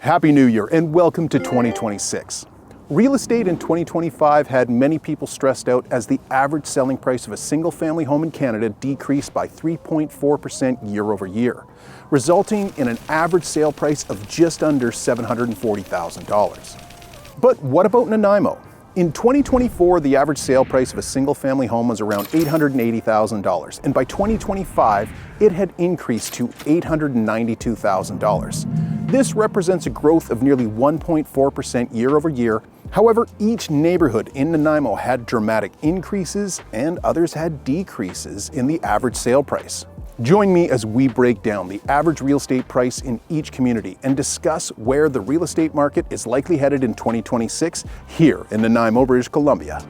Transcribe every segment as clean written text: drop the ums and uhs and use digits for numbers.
Happy New Year and welcome to 2026. Real estate in 2025 had many people stressed out as the average selling price of a single-family home in Canada decreased by 3.4% year over year, resulting in an average sale price of just under $740,000. But what about Nanaimo? In 2024, the average sale price of a single-family home was around $880,000, and by 2025, it had increased to $892,000. This represents a growth of nearly 1.4% year over year. However, each neighborhood in Nanaimo had dramatic increases and others had decreases in the average sale price. Join me as we break down the average real estate price in each community and discuss where the real estate market is likely headed in 2026 here in Nanaimo, British Columbia.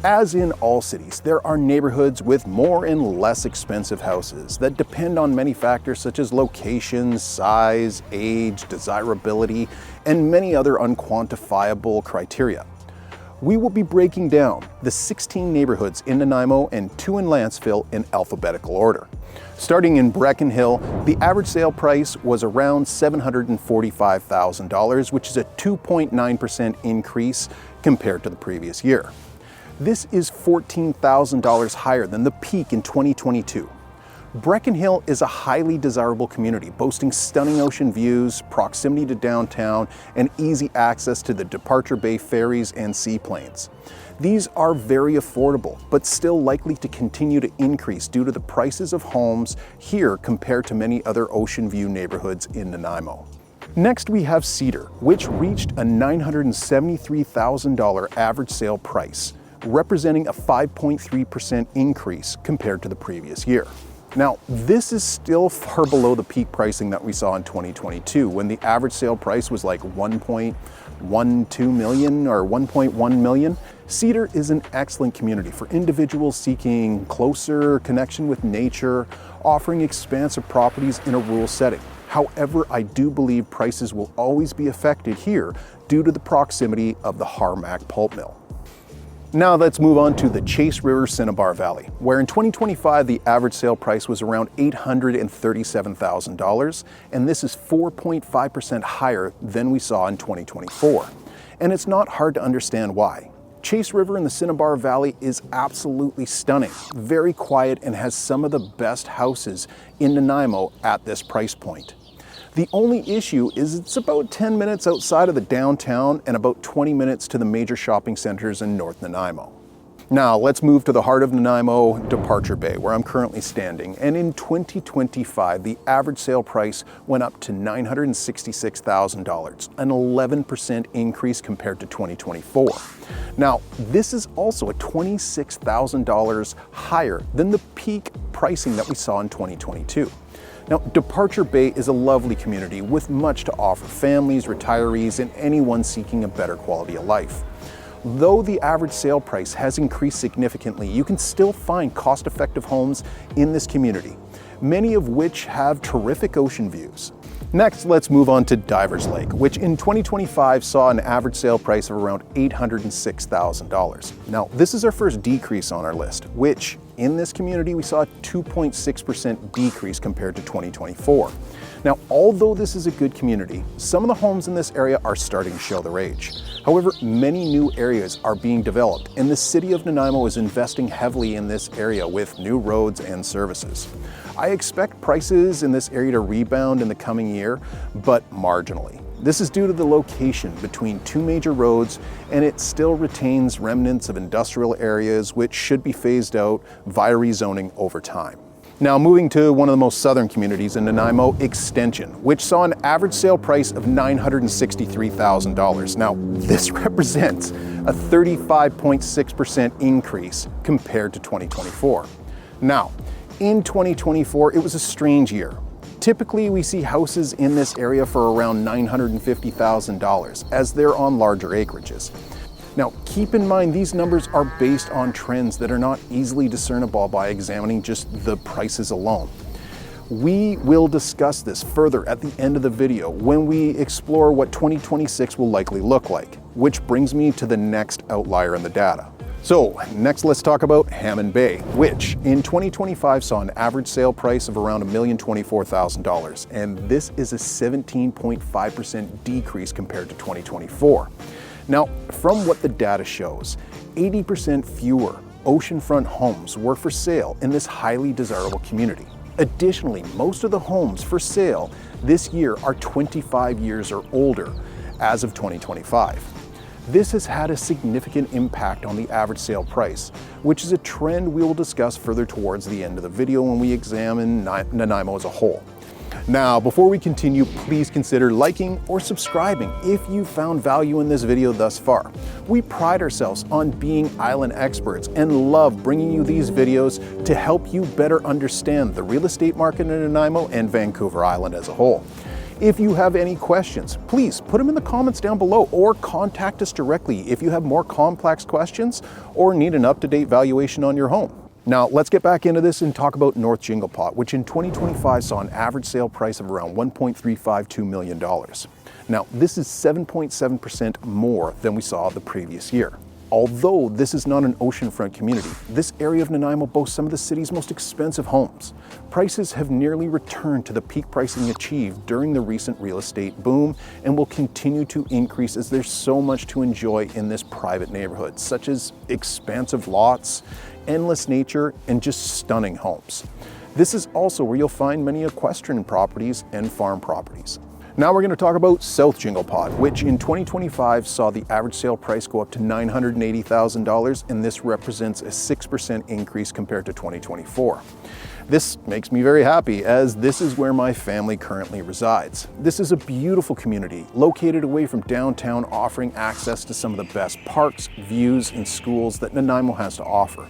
As in all cities, there are neighborhoods with more and less expensive houses that depend on many factors such as location, size, age, desirability, and many other unquantifiable criteria. We will be breaking down the 16 neighborhoods in Nanaimo and 2 in Lantzville in alphabetical order. Starting in Breckenhill Hill, the average sale price was around $745,000, which is a 2.9% increase compared to the previous year. This is $14,000 higher than the peak in 2022. Breckenhill is a highly desirable community, boasting stunning ocean views, proximity to downtown, and easy access to the Departure Bay ferries and seaplanes. These are very affordable, but still likely to continue to increase due to the prices of homes here compared to many other ocean view neighborhoods in Nanaimo. Next, we have Cedar, which reached a $973,000 average sale price, representing a 5.3% increase compared to the previous year. Now, this is still far below the peak pricing that we saw in 2022, when the average sale price was like $1.12 million or $1.1 million. Cedar is an excellent community for individuals seeking closer connection with nature, offering expansive properties in a rural setting. However, I do believe prices will always be affected here due to the proximity of the Harmac pulp mill. Now let's move on to the Chase River Cinnabar Valley, where in 2025 the average sale price was around $837,000, and this is 4.5% higher than we saw in 2024. And it's not hard to understand why. Chase River in the Cinnabar Valley is absolutely stunning, very quiet, and has some of the best houses in Nanaimo at this price point. The only issue is it's about 10 minutes outside of the downtown and about 20 minutes to the major shopping centers in North Nanaimo. Now let's move to the heart of Nanaimo, Departure Bay, where I'm currently standing. And in 2025, the average sale price went up to $966,000, an 11% increase compared to 2024. Now, this is also a $26,000 higher than the peak pricing that we saw in 2022. Now, Departure Bay is a lovely community with much to offer families, retirees, and anyone seeking a better quality of life. Though the average sale price has increased significantly, you can still find cost-effective homes in this community, many of which have terrific ocean views. Next, let's move on to Divers Lake, which in 2025 saw an average sale price of around $806,000. Now, this is our first decrease on our list, which in this community we saw a 2.6% decrease compared to 2024. Now, although this is a good community, some of the homes in this area are starting to show their age. However, many new areas are being developed, and the city of Nanaimo is investing heavily in this area with new roads and services. I expect prices in this area to rebound in the coming year, but marginally. This is due to the location between 2 major roads, and it still retains remnants of industrial areas which should be phased out via rezoning over time. Now moving to one of the most southern communities in Nanaimo, Extension, which saw an average sale price of $963,000. Now, this represents a 35.6% increase compared to 2024. Now, in 2024, it was a strange year. Typically, we see houses in this area for around $950,000 as they're on larger acreages. Now, keep in mind these numbers are based on trends that are not easily discernible by examining just the prices alone. We will discuss this further at the end of the video when we explore what 2026 will likely look like, which brings me to the next outlier in the data. So next let's talk about Hammond Bay, which in 2025 saw an average sale price of around $1,024,000, and this is a 17.5% decrease compared to 2024. Now, from what the data shows, 80% fewer oceanfront homes were for sale in this highly desirable community. Additionally, most of the homes for sale this year are 25 years or older as of 2025. This has had a significant impact on the average sale price, which is a trend we will discuss further towards the end of the video when we examine Nanaimo as a whole. Now, before we continue, please consider liking or subscribing if you found value in this video thus far. We pride ourselves on being island experts and love bringing you these videos to help you better understand the real estate market in Nanaimo and Vancouver Island as a whole. If you have any questions, please put them in the comments down below or contact us directly if you have more complex questions or need an up-to-date valuation on your home. Now, let's get back into this and talk about North Jinglepot, which in 2025 saw an average sale price of around $1.352 million. Now, this is 7.7% more than we saw the previous year. Although this is not an oceanfront community, this area of Nanaimo boasts some of the city's most expensive homes. Prices have nearly returned to the peak pricing achieved during the recent real estate boom and will continue to increase as there's so much to enjoy in this private neighborhood, such as expansive lots, endless nature, and just stunning homes. This is also where you'll find many equestrian properties and farm properties. Now we're going to talk about South Jinglepot, which in 2025 saw the average sale price go up to $980,000, and this represents a 6% increase compared to 2024. This makes me very happy as this is where my family currently resides. This is a beautiful community located away from downtown, offering access to some of the best parks, views, and schools that Nanaimo has to offer.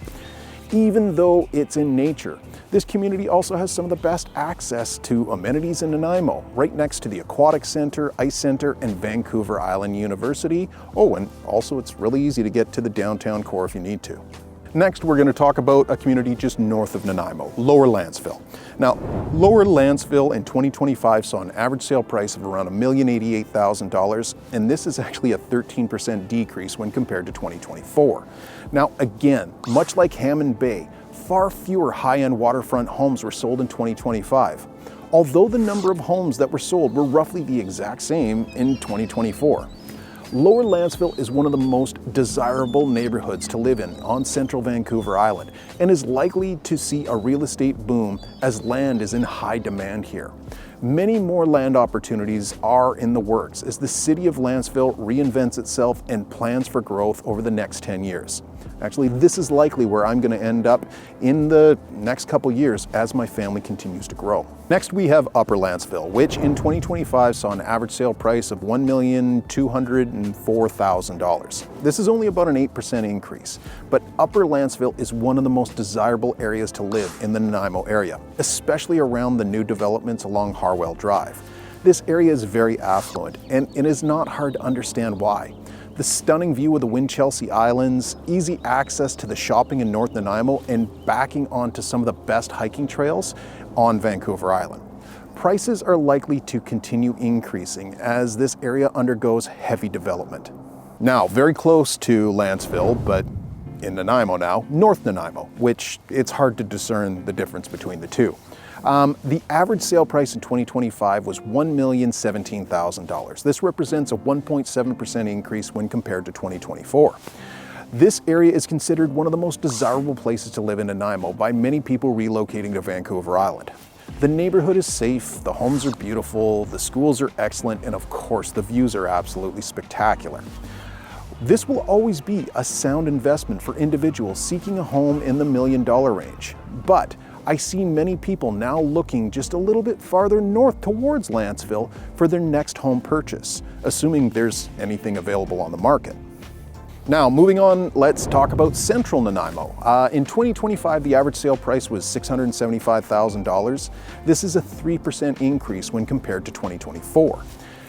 Even though it's in nature, this community also has some of the best access to amenities in Nanaimo, right next to the Aquatic Center, Ice Center, and Vancouver Island University. Oh, and also it's really easy to get to the downtown core if you need to. Next, we're going to talk about a community just north of Nanaimo, Lower Lantzville. Now, Lower Lantzville in 2025 saw an average sale price of around $1,088,000, and this is actually a 13% decrease when compared to 2024. Now, again, much like Hammond Bay, far fewer high-end waterfront homes were sold in 2025, although the number of homes that were sold were roughly the exact same in 2024. Lower Lantzville is one of the most desirable neighborhoods to live in on central Vancouver Island and is likely to see a real estate boom as land is in high demand here. Many more land opportunities are in the works as the city of Lantzville reinvents itself and plans for growth over the next 10 years. Actually, this is likely where I'm going to end up in the next couple years as my family continues to grow. Next, we have Upper Lantzville, which in 2025 saw an average sale price of $1,204,000. This is only about an 8% increase, but Upper Lantzville is one of the most desirable areas to live in the Nanaimo area, especially around the new developments along Harwell Drive. This area is very affluent, and it is not hard to understand why. The stunning view of the Winchelsea Islands, easy access to the shopping in North Nanaimo, and backing onto some of the best hiking trails on Vancouver Island. Prices are likely to continue increasing as this area undergoes heavy development. Now, very close to Lantzville, but in Nanaimo now, North Nanaimo, which it's hard to discern the difference between the two. The average sale price in 2025 was $1,017,000. This represents a 1.7% increase when compared to 2024. This area is considered one of the most desirable places to live in Nanaimo by many people relocating to Vancouver Island. The neighborhood is safe, the homes are beautiful, the schools are excellent, and of course the views are absolutely spectacular. This will always be a sound investment for individuals seeking a home in the $1 million range. But I see many people now looking just a little bit farther north towards Lantzville for their next home purchase, assuming there's anything available on the market. Now, moving on, let's talk about Central Nanaimo. In 2025, the average sale price was $675,000. This is a 3% increase when compared to 2024.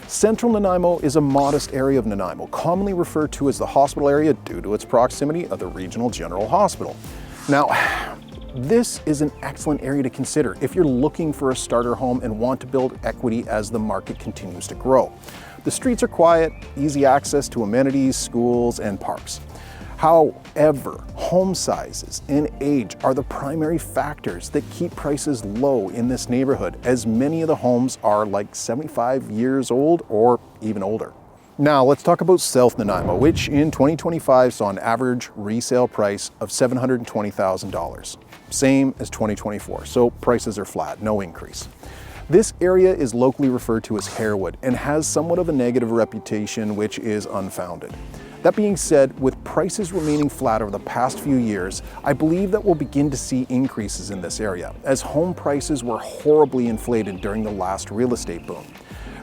Central Nanaimo is a modest area of Nanaimo, commonly referred to as the hospital area due to its proximity of the Regional General Hospital. Now, this is an excellent area to consider if you're looking for a starter home and want to build equity as the market continues to grow. The streets are quiet, easy access to amenities, schools, and parks. However, home sizes and age are the primary factors that keep prices low in this neighborhood, as many of the homes are like 75 years old or even older. Now let's talk about South Nanaimo, which in 2025 saw an average resale price of $720,000. Same as 2024, so prices are flat, no increase. This area is locally referred to as Harewood and has somewhat of a negative reputation, which is unfounded. That being said, with prices remaining flat over the past few years, I believe that we'll begin to see increases in this area, as home prices were horribly inflated during the last real estate boom.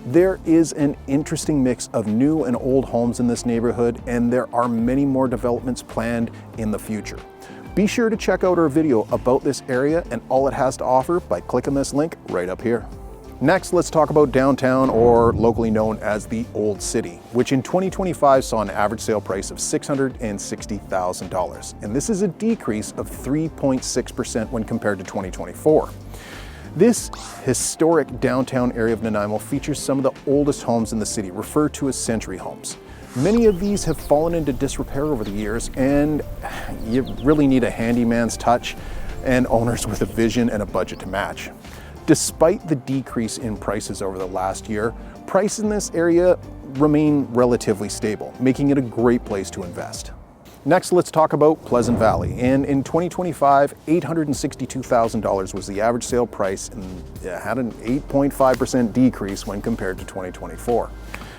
There is an interesting mix of new and old homes in this neighborhood, and there are many more developments planned in the future. Be sure to check out our video about this area and all it has to offer by clicking this link right up here. Next, let's talk about downtown, or locally known as the Old City, which in 2025 saw an average sale price of $660,000. And this is a decrease of 3.6% when compared to 2024. This historic downtown area of Nanaimo features some of the oldest homes in the city, referred to as century homes. Many of these have fallen into disrepair over the years, and you really need a handyman's touch and owners with a vision and a budget to match. Despite the decrease in prices over the last year, prices in this area remain relatively stable, making it a great place to invest. Next, let's talk about Pleasant Valley. And in 2025, $862,000 was the average sale price, and it had an 8.5% decrease when compared to 2024.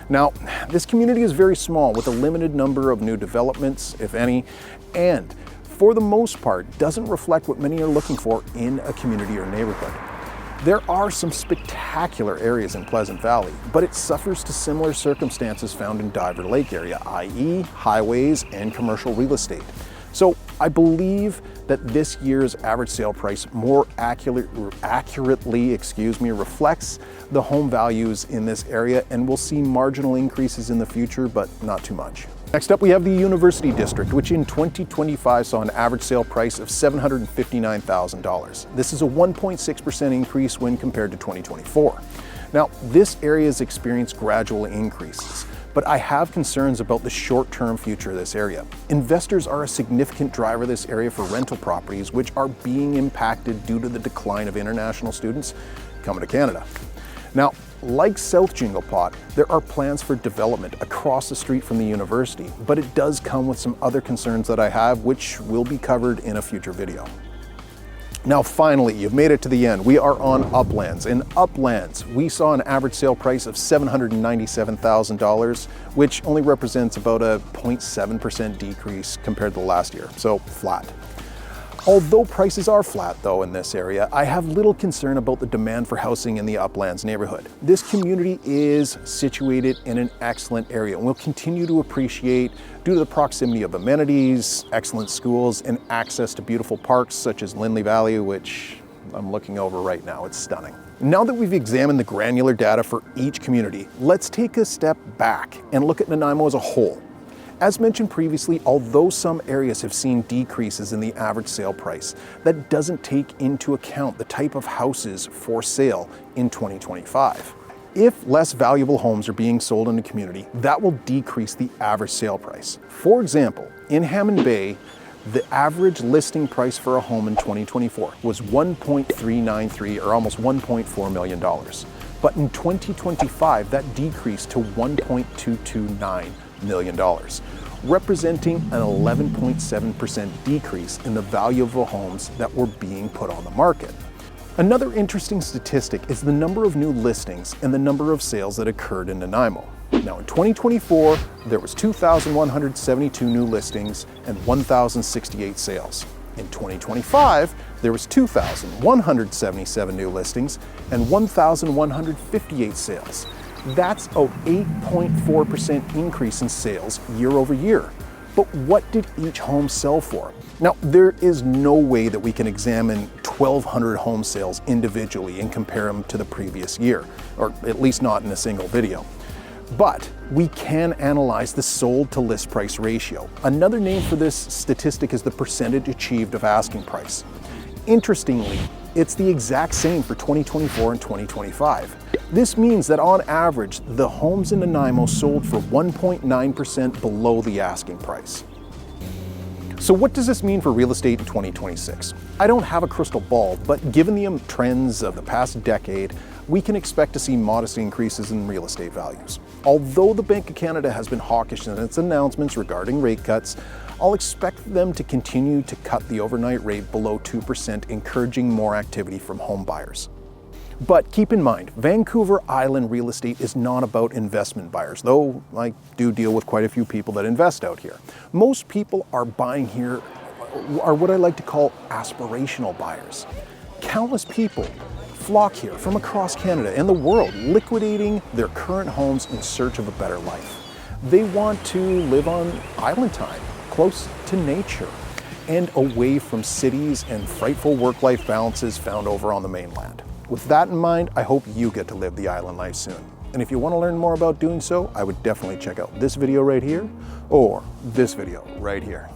Now, this community is very small with a limited number of new developments, if any, and for the most part, doesn't reflect what many are looking for in a community or neighborhood. There are some spectacular areas in Pleasant Valley, but it suffers to similar circumstances found in Diver Lake area, i.e. highways and commercial real estate. So I believe that this year's average sale price more accurately reflects the home values in this area, and we'll see marginal increases in the future, but not too much. Next up, we have the University District, which in 2025 saw an average sale price of $759,000. This is a 1.6% increase when compared to 2024. Now, this area has experienced gradual increases, but I have concerns about the short-term future of this area. Investors are a significant driver of this area for rental properties, which are being impacted due to the decline of international students coming to Canada. Now, like South Jinglepot, there are plans for development across the street from the university, but it does come with some other concerns that I have, which will be covered in a future video. Now finally, you've made it to the end. We are on Uplands. In Uplands, we saw an average sale price of $797,000, which only represents about a 0.7% decrease compared to last year, so flat. Although prices are flat though in this area, I have little concern about the demand for housing in the Uplands neighborhood. This community is situated in an excellent area and will continue to appreciate due to the proximity of amenities, excellent schools, and access to beautiful parks such as Lindley Valley, which I'm looking over right now. It's stunning. Now that we've examined the granular data for each community, let's take a step back and look at Nanaimo as a whole. As mentioned previously, although some areas have seen decreases in the average sale price, that doesn't take into account the type of houses for sale in 2025. If less valuable homes are being sold in a community, that will decrease the average sale price. For example, in Hammond Bay, the average listing price for a home in 2024 was $1.393 or almost $1.4 million. But in 2025, that decreased to $1.229 million, representing an 11.7% decrease in the value of the homes that were being put on the market. Another interesting statistic is the number of new listings and the number of sales that occurred in Nanaimo. Now in 2024, there was 2,172 new listings and 1,068 sales. In 2025, there was 2,177 new listings and 1,158 sales. That's an 8.4% increase in sales year over year. But what did each home sell for? Now, there is no way that we can examine 1,200 home sales individually and compare them to the previous year, or at least not in a single video. But we can analyze the sold to list price ratio. Another name for this statistic is the percentage achieved of asking price. Interestingly, it's the exact same for 2024 and 2025. This means that on average, the homes in Nanaimo sold for 1.9% below the asking price. So what does this mean for real estate in 2026? I don't have a crystal ball, but given the trends of the past decade, we can expect to see modest increases in real estate values. Although the Bank of Canada has been hawkish in its announcements regarding rate cuts, I'll expect them to continue to cut the overnight rate below 2%, encouraging more activity from home buyers. But keep in mind, Vancouver Island real estate is not about investment buyers, though I do deal with quite a few people that invest out here. Most people are buying here are what I like to call aspirational buyers. Countless people flock here from across Canada and the world, liquidating their current homes in search of a better life. They want to live on island time, close to nature, and away from cities and frightful work-life balances found over on the mainland. With that in mind, I hope you get to live the island life soon. And if you want to learn more about doing so, I would definitely check out this video right here or this video right here.